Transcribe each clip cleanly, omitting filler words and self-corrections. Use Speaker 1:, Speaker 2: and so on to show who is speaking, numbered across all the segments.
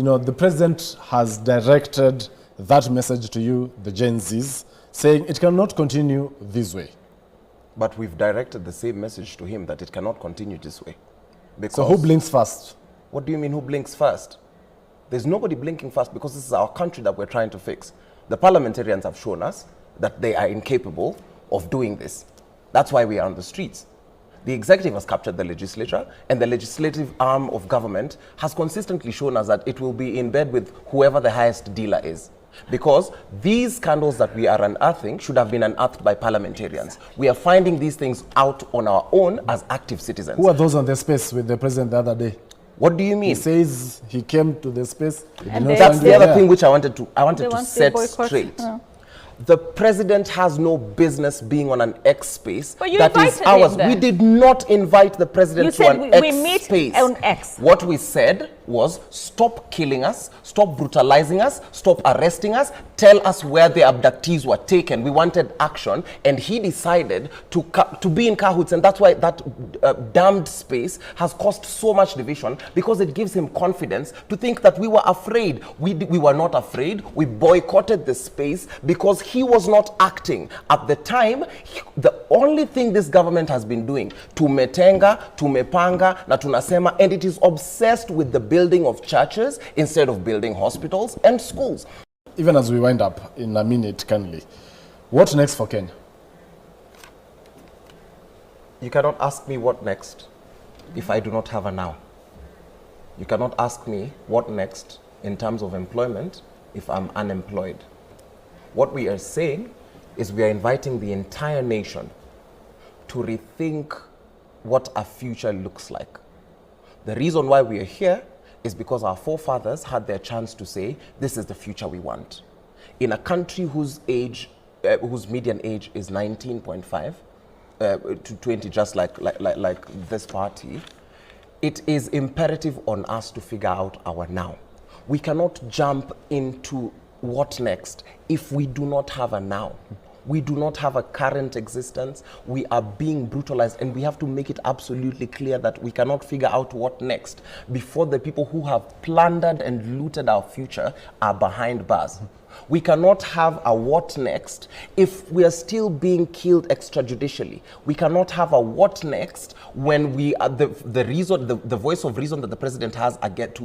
Speaker 1: You know, the president has directed that message to you, the Gen Zs, saying it cannot continue this way.
Speaker 2: But we've directed the same message to him that it cannot continue this way. Because
Speaker 1: so who blinks first?
Speaker 2: What do you mean who blinks first? There's nobody blinking first because this is our country that we're trying to fix. The parliamentarians have shown us that they are incapable of doing this. That's why we are on the streets. The executive has captured the legislature, and the legislative arm of government has consistently shown us that it will be in bed with whoever the highest dealer is. Because these scandals that we are unearthing should have been unearthed by parliamentarians. We are finding these things out on our own as active citizens.
Speaker 1: Who are those on the space with the president the other day?
Speaker 2: What do you mean?
Speaker 1: He says he came to the space.
Speaker 2: That's the other thing which I wanted to set straight. Yeah. The president has no business being on an X space.
Speaker 3: But you
Speaker 2: that is ours. We did not invite the president to an X space.
Speaker 3: On X.
Speaker 2: What we said was stop killing us, stop brutalizing us, stop arresting us, tell us where the abductees were taken. We wanted action, and he decided to be in cahoots, and that's why that damned space has caused so much division, because it gives him confidence to think that we were afraid. We were not afraid. We boycotted the space because he was not acting. At the time, the only thing this government has been doing, tumetenga, tumepanga, na tunasema, and it is obsessed with the building of churches instead of building hospitals and schools.
Speaker 1: Even as we wind up in a minute, kindly, what next for Kenya?
Speaker 2: You cannot ask me what next if I do not have a now. You cannot ask me what next in terms of employment if I'm unemployed. What we are saying is we are inviting the entire nation to rethink what a future looks like. The reason why we are here is because our forefathers had their chance to say, this is the future we want. In a country whose median age is 19.5 to 20, just like this party, it is imperative on us to figure out our now. We cannot jump into what next if we do not have a now. We do not have a current existence. We are being brutalized, and we have to make it absolutely clear that we cannot figure out what next before the people who have plundered and looted our future are behind bars. We cannot have a what next if we are still being killed extrajudicially. We cannot have a what next when we are the voice of reason that the president has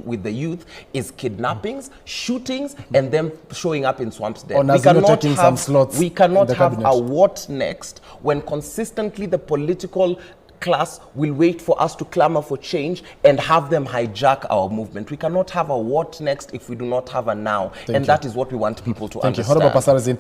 Speaker 2: with the youth is kidnappings, shootings, and them showing up in swamps dead. We cannot have a what next when consistently the political class will wait for us to clamor for change and have them hijack our movement. We cannot have a what next if we do not have a now. And that is what we want people to understand.
Speaker 1: Thank you. Passaris.